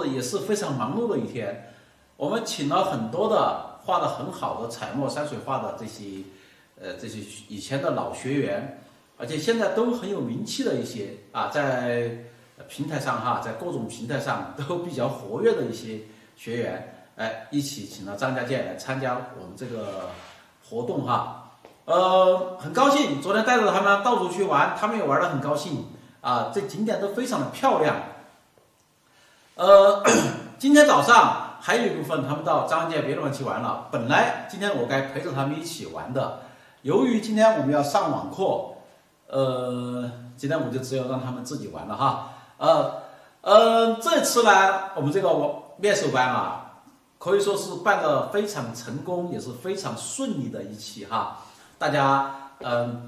也是非常忙碌的一天。我们请了很多的画得很好的彩墨山水画的这些以前的老学员，而且现在都很有名气的一些在平台上在各种平台上都比较活跃的一些学员，一起请了张家界来参加我们这个活动很高兴，昨天带着他们到处去玩，他们也玩得很高兴这景点都非常的漂亮。今天早上还有一部分他们到张家界别的地方去玩了，本来今天我该陪着他们一起玩的，由于今天我们要上网课，今天我就只有让他们自己玩了这次呢，我们这个面授班可以说是办得非常成功，也是非常顺利的一期大家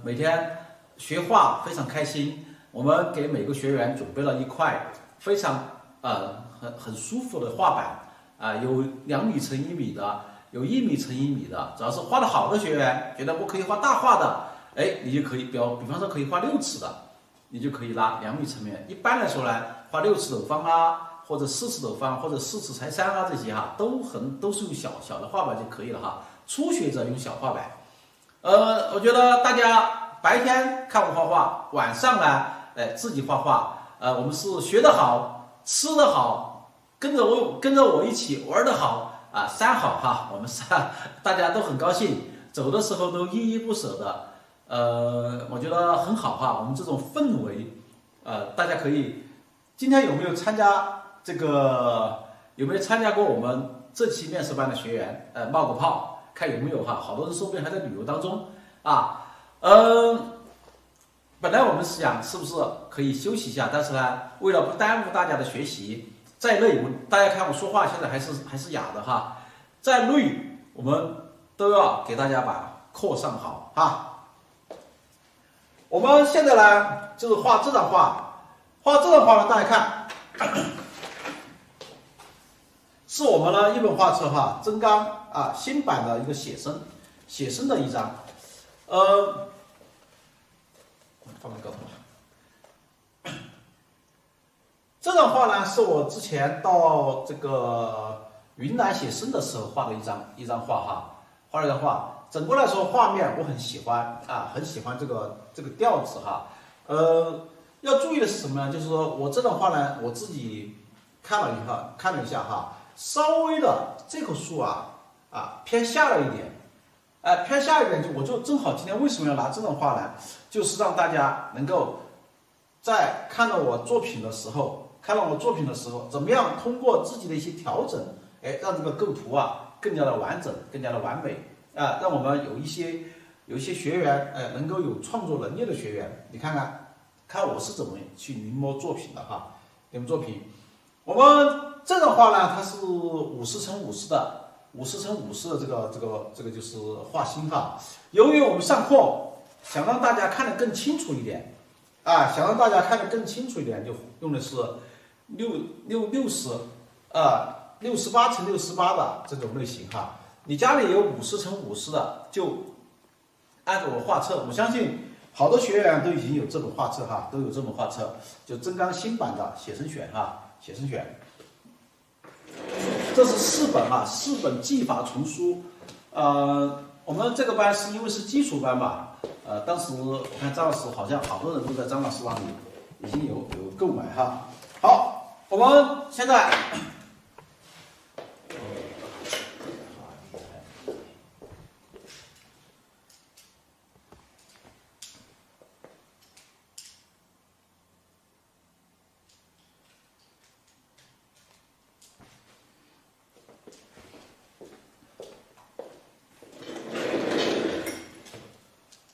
每天学画非常开心，我们给每个学员准备了一块非常很舒服的画板有2米乘1米的，有1米乘1米的，只要是画得好的学员，觉得我可以画大画的，你就可以比方说可以画6尺的，你就可以拿2米乘面。一般来说呢，画6尺斗方或者4尺斗方或者4尺裁3这些都是用小的画板就可以了初学者用小画板。我觉得大家白天看我画画，晚上呢自己画画，我们是学得好，吃得好，跟着我一起玩得好3好我们大家都很高兴，走的时候都依依不舍的，我觉得很好我们这种氛围，大家可以，今天有没有参加过我们这期面试班的学员？冒个泡，看有没有好多人说不定还在旅游当中本来我们是想是不是可以休息一下，但是呢，为了不耽误大家的学习，再累，大家看我说话现在还是哑的再累我们都要给大家把课上好我们现在呢就是画这张画，呢大家看，是我们的一本画册曾刚新版的一个写生的一张，放个高度。这张画呢是我之前到这个云南写生的时候画的一张画画了一张画。整个来说画面我很喜欢很喜欢这个调子要注意的是什么呢？就是说我这张画呢，我自己看了一下稍微的这棵树偏下了一点。偏下一点，我就正好今天为什么要拿这种画呢？就是让大家能够在看到我作品的时候，怎么样通过自己的一些调整，让这个构图更加的完整，更加的完美让我们有一些学员能够有创作能力的学员，你看我是怎么去临摹作品的临摹作品。我们这张画呢，它是50×50的。50×50的这个就是画心由于我们上课想让大家看得更清楚一点就用的是68×68的这种类型你家里有50×50的，就按照我画册，我相信好多学员都已经有这本画册就曾刚新版的写生选写生选。这是4本技法丛书，我们这个班是因为是基础班当时我看张老师好像好多人都在张老师那里已经有购买好，我们现在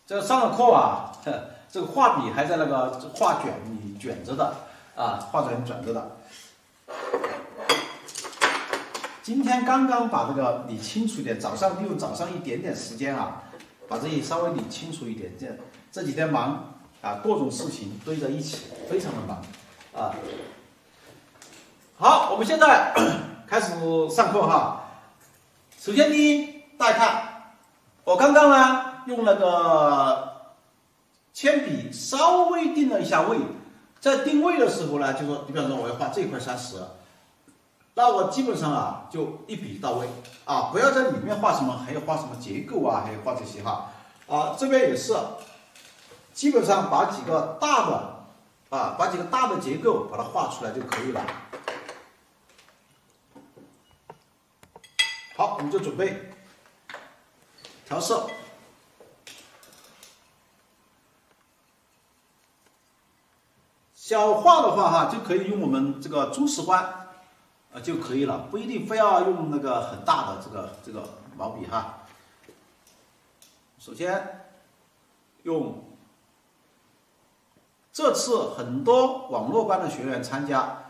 这上了课这个画笔还在那个画卷里卷着的画卷卷着的。今天刚刚把这个理清楚一点，利用早上一点点时间把这些稍微理清楚一点。这几天忙各种事情堆在一起，非常的忙好，我们现在开始上课首先第一，大家看，我刚刚呢用那个铅笔稍微定了一下位，在定位的时候呢，就说，你比方说我要画这块30，那我基本上啊就一笔到位啊，不要在里面画什么，还要画什么结构啊，还要画这些哈啊，这边也是，基本上把几个大的结构把它画出来就可以了。好，我们就准备调色。小画的话哈，就可以用我们这个中石灰就可以了，不一定非要用那个很大的这个毛笔哈。首先用，这次很多网络班的学员参加，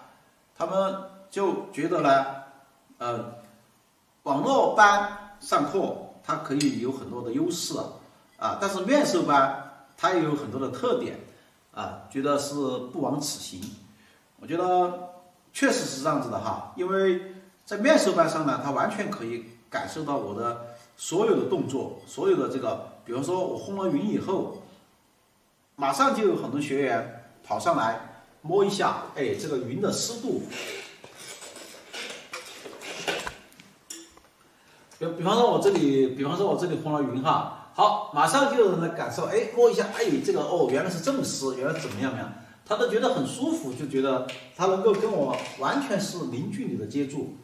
他们就觉得呢，网络班上课它可以有很多的优势啊，但是面授班它也有很多的特点啊，觉得是不枉此行。我觉得确实是这样子的哈，因为在面授班上呢，他完全可以感受到我的所有的动作，所有的这个，比方说我烘了匀以后，马上就有很多学员跑上来摸一下，哎，这个匀的湿度。比方说我这里烘了匀哈，好，马上就有人来感受，哎，摸一下，哎，这个哦，原来是这么湿，原来怎么样呀？他都觉得很舒服，就觉得他能够跟我完全是零距离的接触，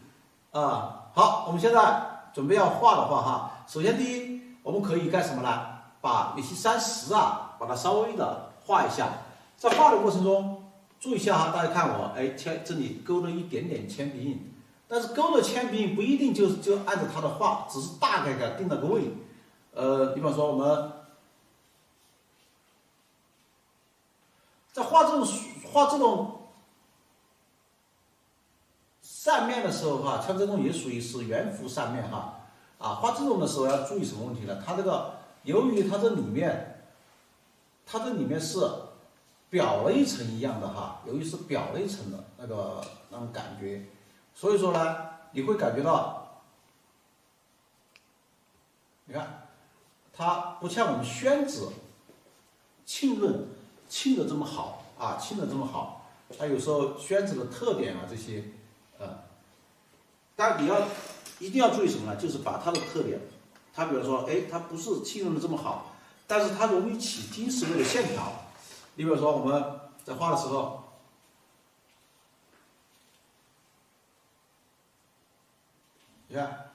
啊，好，我们现在准备要画的话哈，首先第一，我们可以干什么呢？把乙烯30啊，把它稍微的画一下，在画的过程中，注意一下哈，大家看我，哎，这里勾了一点点铅笔印。但是勾的铅笔印不一定就按照它的画，只是大概给它定了个位。比方说我们在画这种扇面的时候哈，像这种也属于是圆弧扇面哈。啊，画这种的时候要注意什么问题呢？它这个由于它这里面是表了一层一样的哈，由于是表了一层的那种感觉。所以说呢，你会感觉到，你看，它不像我们宣纸浸润浸的这么好啊，浸的这么好。它有时候宣纸的特点啊这些，但你一定要注意什么呢？就是把它的特点，它比如说，哎，它不是浸润的这么好，但是它容易起金石位的线条。你比如说我们在画的时候。你看，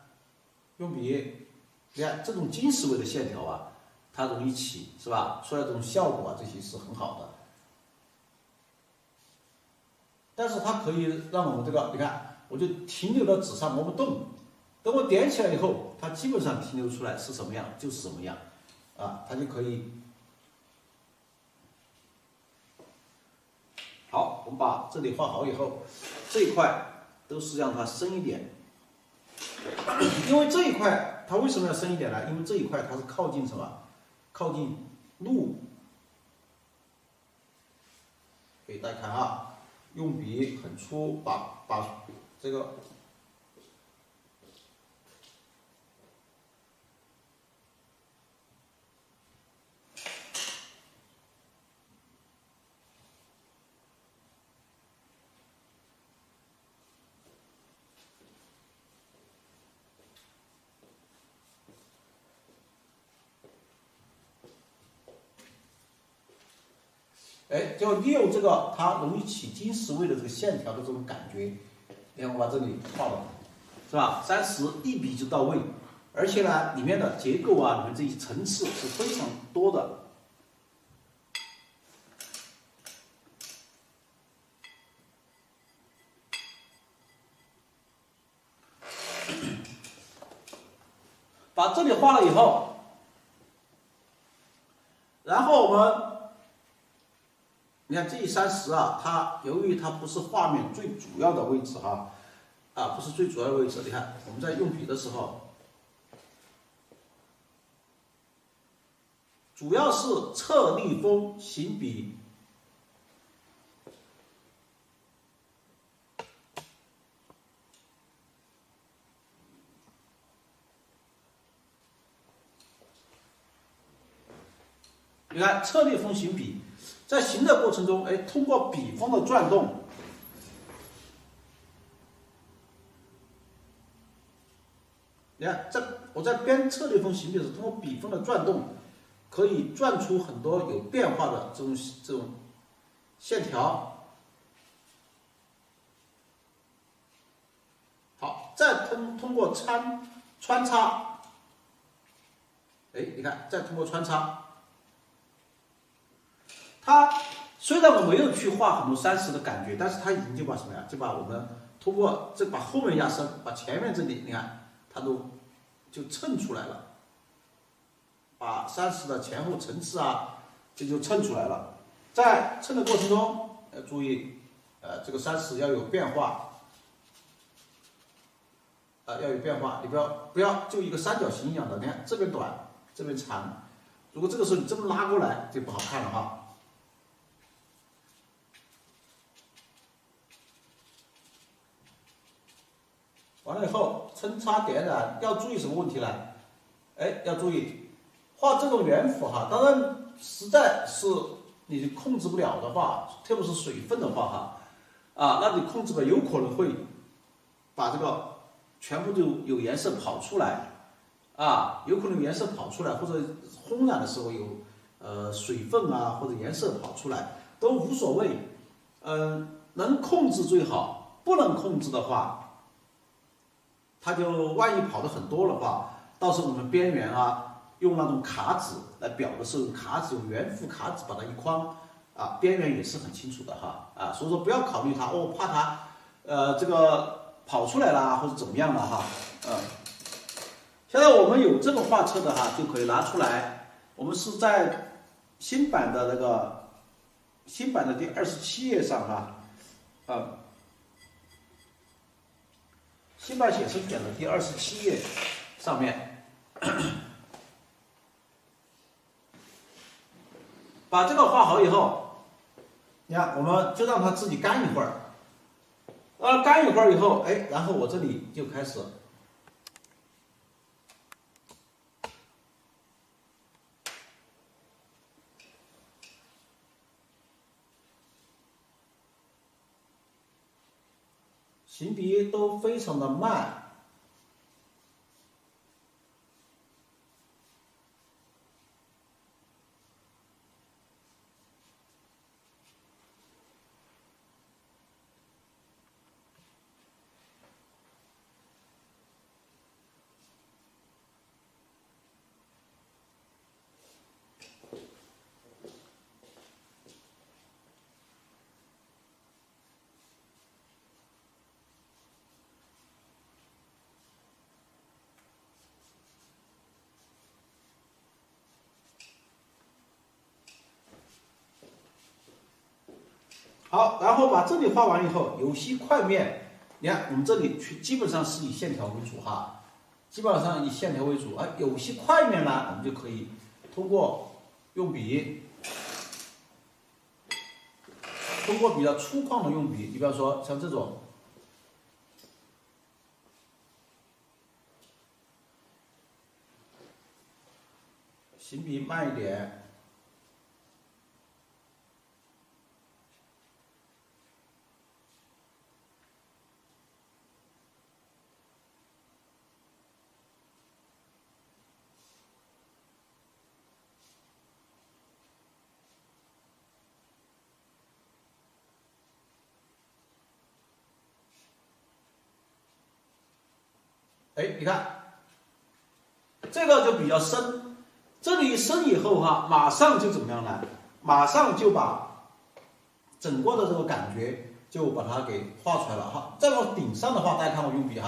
用笔，你看这种金石位的线条啊，它容易起，是吧？出来这种效果啊，这些是很好的。但是它可以让我们这个，你看，我就停留到纸上磨不动，等我点起来以后，它基本上停留出来是什么样就是什么样，啊，它就可以。好，我们把这里画好以后，这一块都是让它深一点。因为这一块它为什么要深一点呢？因为这一块它是靠近什么？靠近路。给大家看啊，用笔很粗，把这个。哎，就利用这个它容易起金石位的这个线条的这种感觉，你看我把这里画了，是吧？30一笔就到位，而且呢，里面的结构啊，里面这些层次是非常多的。把这里画了以后，然后我们。你看这一30啊，它由于它不是画面最主要的位置哈，不是最主要的位置。你看我们在用笔的时候，主要是侧逆风行笔，你看侧逆风行笔。在行的过程中，哎，通过笔锋的转动，你看，我在编策略分形笔的时候，通过笔锋的转动，可以转出很多有变化的这种线条。好，再通过穿插，哎，你看，再通过穿插，它虽然我没有去画很多30的感觉，但是它已经就把什么呀？就把我们通过把后面压深，把前面这里，你看它都就衬出来了，把30的前后层次啊，这就衬出来了。在衬的过程中，要注意，这个30要有变化。要有变化，你不要就一个三角形一样的，你看这边短，这边长，如果这个时候你这么拉过来就不好看了哈。完了以后，抻插点染要注意什么问题呢？哎，要注意画这种圆弧哈，当然实在是你控制不了的话，特别是水分的话哈，那你控制不了，有可能会把这个全部就有颜色跑出来，有可能颜色跑出来，或者烘染的时候有水分啊或者颜色跑出来都无所谓，能控制最好，不能控制的话，它就万一跑的很多的话，到时候我们边缘用那种卡纸来裱的时候，卡纸用圆弧卡纸把它一框，边缘也是很清楚的哈，所以说不要考虑它怕它这个跑出来啦，或者怎么样了哈，现在我们有这个画册的就可以拿出来。我们是在新版的第27页上新版写生点的第27页上面，把这个画好以后，你看我们就让它自己干一会儿。干一会儿以后，哎，然后我这里就开始行笔都非常的慢。好，然后把这里画完以后，有些块面，你看我们这里基本上是以线条为主哈，基本上以线条为主。有些块面呢，我们就可以通过笔比较粗犷的用笔，你比方说像这种，行笔慢一点。哎，你看，这个就比较深，这里深以后马上就怎么样呢？马上就把整个的这个感觉就把它给画出来了再往顶上的话，大家看我用笔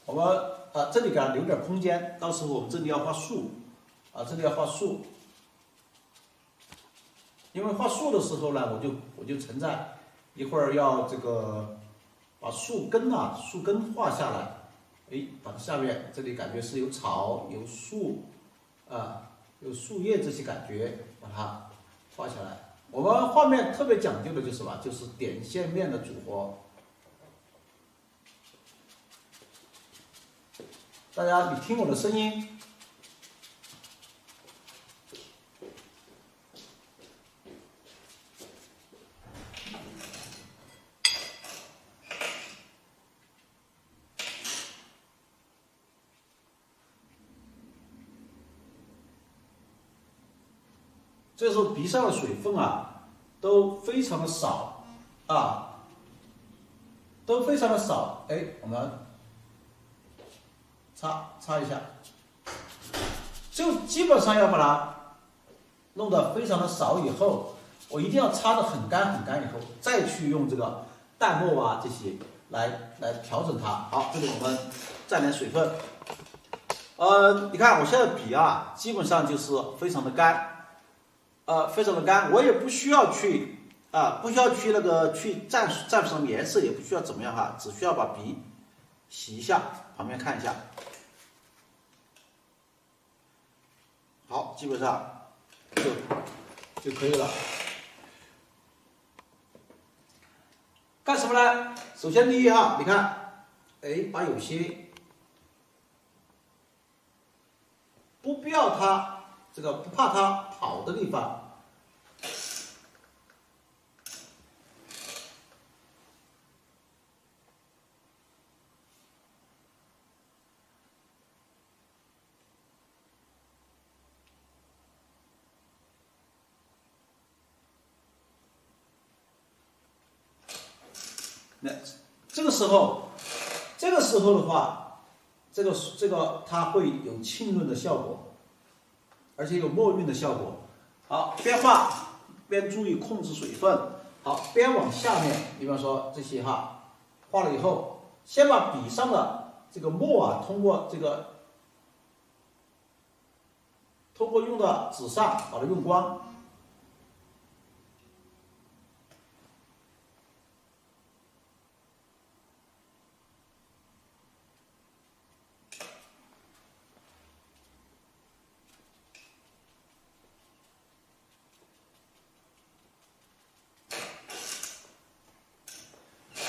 我们这里给它留点空间，到时候我们这里要画树这里要画树。因为画树的时候呢，我就存在一会儿要这个把树根画下来，哎，把下面这里感觉是有草有树有树叶这些感觉，把它画下来。我们画面特别讲究的就是什么？就是点线面的组合。大家你听我的声音。这时候笔上的水分啊都非常的少啊，都非常的少。哎，我们擦一下，就基本上要把它弄得非常的少以后，我一定要擦得很干以后，再去用这个淡墨啊这些来调整它。好，这里我们蘸点水分。你看我现在笔啊，基本上就是非常的干，非常的干，我也不需要去不需要去那个去蘸什么颜色，也不需要怎么样哈，只需要把笔洗一下，旁边看一下。好，基本上就可以了。干什么呢？首先第一哈，你看，哎，把有些不必要它这个不怕它跑的地方，那这个时候的话，这个它会有浸润的效果，而且有墨晕的效果。好，边画边注意控制水分。好，边往下面，比方说这些哈，画了以后，先把笔上的这个墨啊，通过用到纸上把它用光。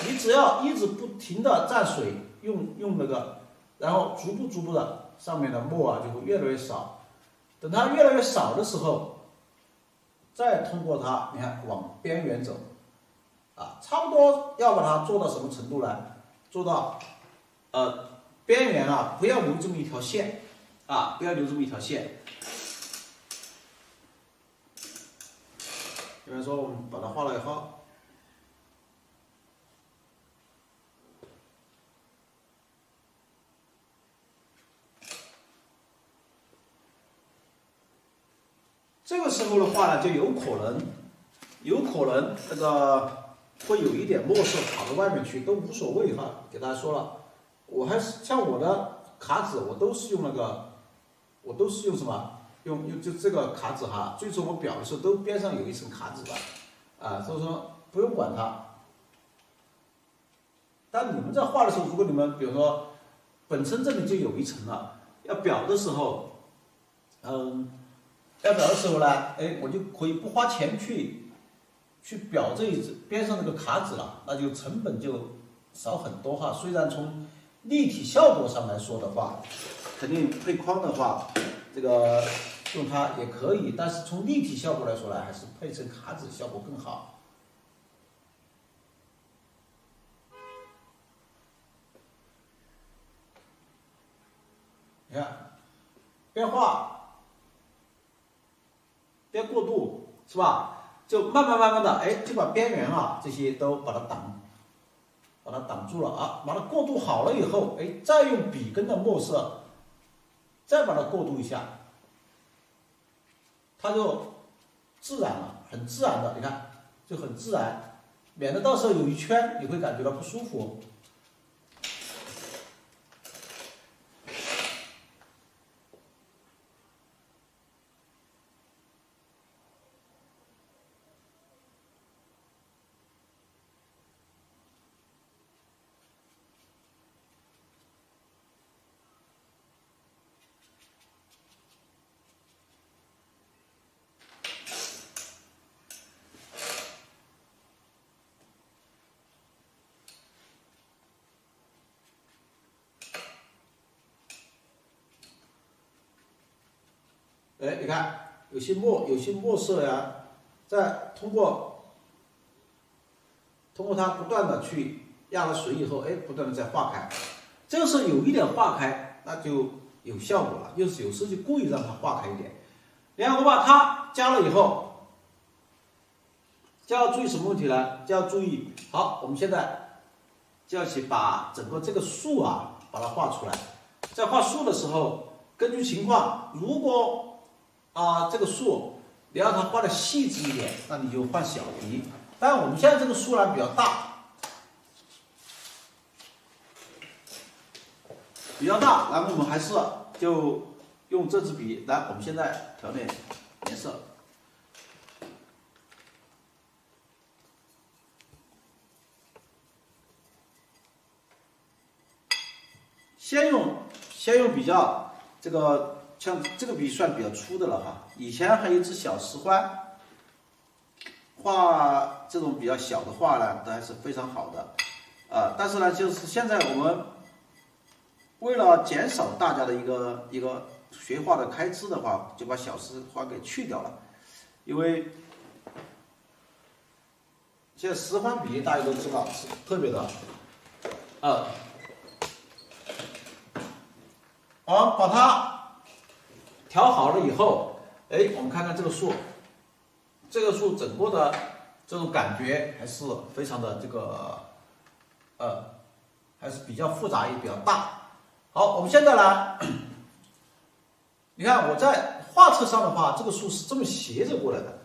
你只要一直不停的蘸水，用那个，然后逐步的，上面的墨啊就会越来越少。等它越来越少的时候，再通过它，你看往边缘走，差不多要把它做到什么程度呢？做到边缘啊，不要留这么一条线不要留这么一条线。比方说我们把它画了以后。这个时候的话呢，就有可能这个会有一点墨色跑到外面去，都无所谓哈。给大家说了，我还是像我的卡纸，我都是用什么？用就这个卡纸哈。最初我裱的时候都边上有一层卡纸的，所以说不用管它。但你们在画的时候，如果你们比如说本身这里就有一层了，要裱的时候，呢，哎，我就可以不花钱去裱这一边上那个卡纸了，那就成本就少很多哈。虽然从立体效果上来说的话，肯定配框的话，这个用它也可以，但是从立体效果来说呢，还是配成卡纸效果更好。你看，边画。边过渡是吧？就慢慢的，哎，就把边缘这些都把它挡住了把它过渡好了以后，哎，再用笔跟的墨色，再把它过渡一下，它就自然了，很自然的，你看，就很自然，免得到时候有一圈你会感觉到不舒服。哎，你看有些墨色呀，再通过它不断的去压了水以后，哎，不断的再化开，这个时候有一点化开，那就有效果了。有时就故意让它化开一点，然后我把它加了以后，就要注意什么问题呢？就要注意，好，我们现在就要去把整个这个树啊，把它画出来。在画树的时候，根据情况，如果这个树你要它画的细致一点，那你就换小笔。但我们现在这个树呢比较大，然后我们还是就用这支笔来，我们现在调点颜色。先用比较这个，像这个笔算比较粗的了哈。以前还有一支小石灰，画这种比较小的画呢，都还是非常好的但是呢，就是现在我们为了减少大家的一个学画的开支的话，就把小石灰给去掉了，因为现在石灰笔大家都知道是特别的好，把它调好了以后，我们看看这个树，整个的这种感觉还是非常的这个，还是比较复杂也比较大。好，我们现在呢，你看我在画册上的话，这个树是这么斜着过来的，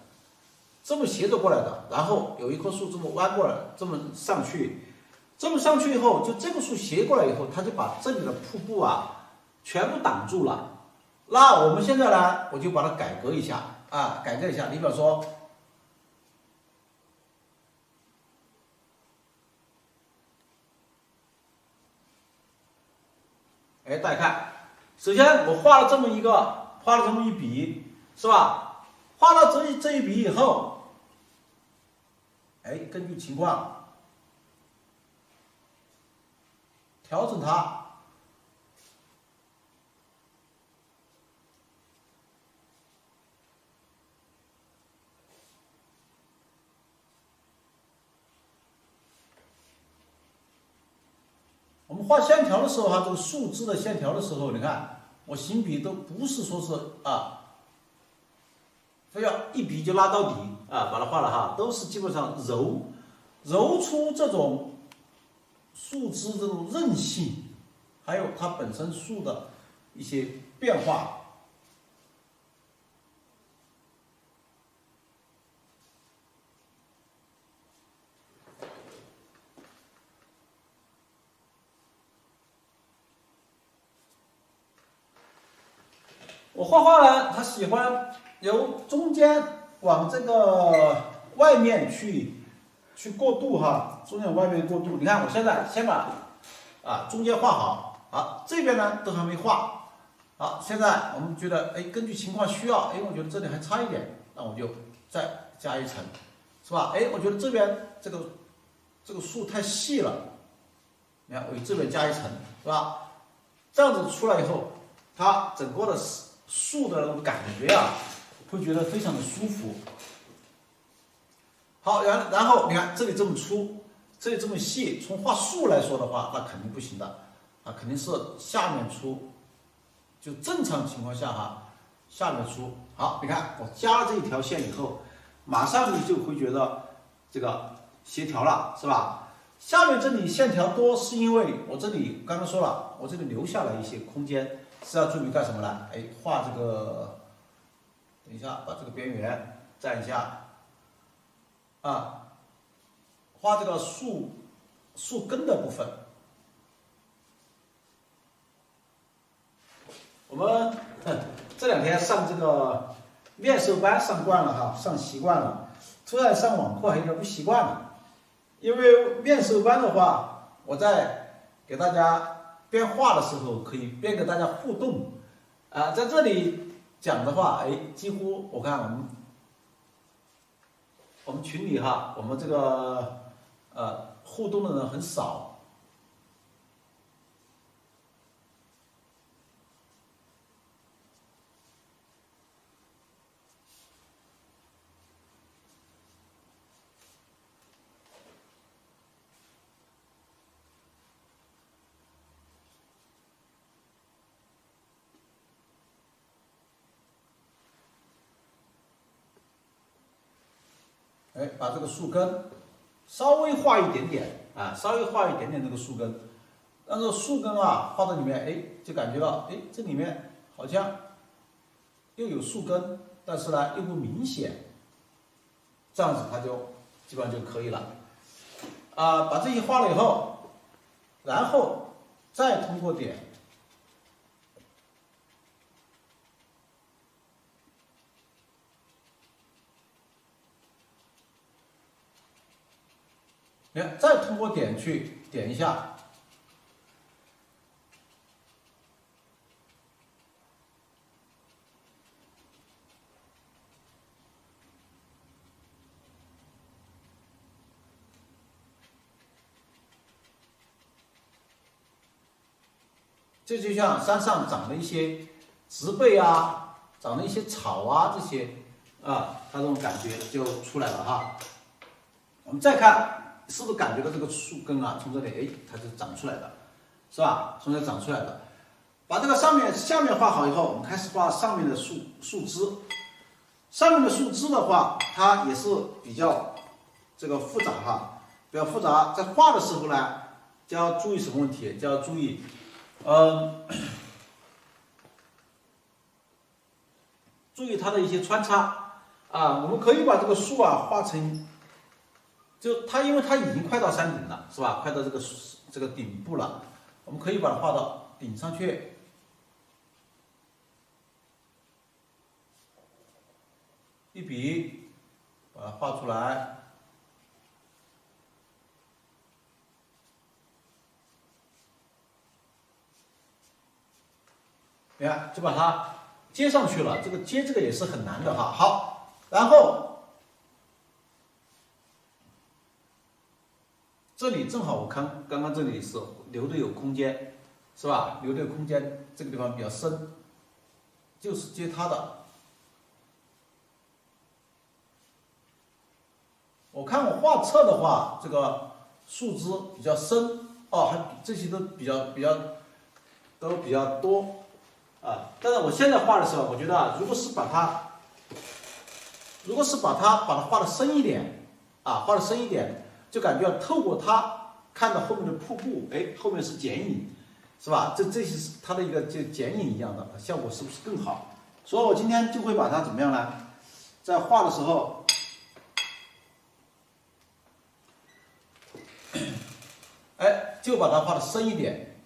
然后有一棵树这么弯过来，这么上去以后，就这个树斜过来以后，它就把这里的瀑布全部挡住了。那我们现在呢，我就把它改革一下你比方说，大家看，首先我画了这么一笔，是吧？画了这一笔以后，根据情况调整它。我们画线条的时候这个树枝的线条的时候，你看我行笔都不是说是非要一笔就拉到底把它画了都是基本上揉出这种树枝这种韧性，还有它本身树的一些变化。我画画呢，他喜欢由中间往这个外面去过渡中间外面过渡。你看我现在先把中间画好，这边呢都还没画。好，现在我们觉得根据情况需要，我觉得这里还差一点，那我就再加一层，是吧？我觉得这边这个树太细了，你看我这边加一层，是吧？这样子出来以后，它整个的树的那种感觉会觉得非常的舒服。好，然后你看这里这么粗，这里这么细，从画树来说的话，那肯定不行的肯定是下面粗，就正常情况下下面粗。好，你看我加了这一条线以后，马上你就会觉得这个协调了，是吧？下面这里线条多，是因为我这里刚刚说了，我这里留下了一些空间，是要注意干什么呢？画这个，等一下把这个边缘蘸一下画这个树根的部分。我们这两天上这个面授班上惯了上习惯了，突然上网课还有点不习惯了。因为面授班的话，我在给大家边画的时候，可以边给大家互动在这里讲的话，几乎我看我们群里我们这个互动的人很少。哎，把这个树根稍微画一点点啊，稍微画一点点这个树根，但是树根啊画到里面，哎，就感觉到，哎，这里面好像又有树根，但是呢又不明显，这样子它就基本上就可以了。把这些画了以后，然后再通过点。再通过点去点一下，这就像山上长的一些植被啊，长的一些草啊，这些啊，它这种感觉就出来了哈。我们再看，是不是感觉到这个树根啊，从这里哎，它就长出来的，是吧？从这里长出来的。把这个下面画好以后，我们开始画上面的树枝。上面的树枝的话，它也是比较这个复杂哈，比较复杂。在画的时候呢，就要注意什么问题？就要注意，注意它的一些穿插啊。我们可以把这个树啊画成。就它，因为它已经快到山顶了，是吧？快到这个顶部了，我们可以把它画到顶上去，一笔把它画出来，你看就把它接上去了。这个接这个也是很难的哈。好，然后。这里正好我看刚刚这里是留的有空间，是吧？留的有空间，这个地方比较深，就是接它的。我看我画册的话，这个树枝比较深哦，还这些都比较多啊。但是我现在画的时候，我觉得啊，如果是把它画的深一点啊，画的深一点。就感觉透过它看到后面的瀑布，哎，后面是剪影，是吧？这些是它的一个就剪影一样的效果，是不是更好？所以我今天就会把它怎么样呢？在画的时候，哎，就把它画的深一点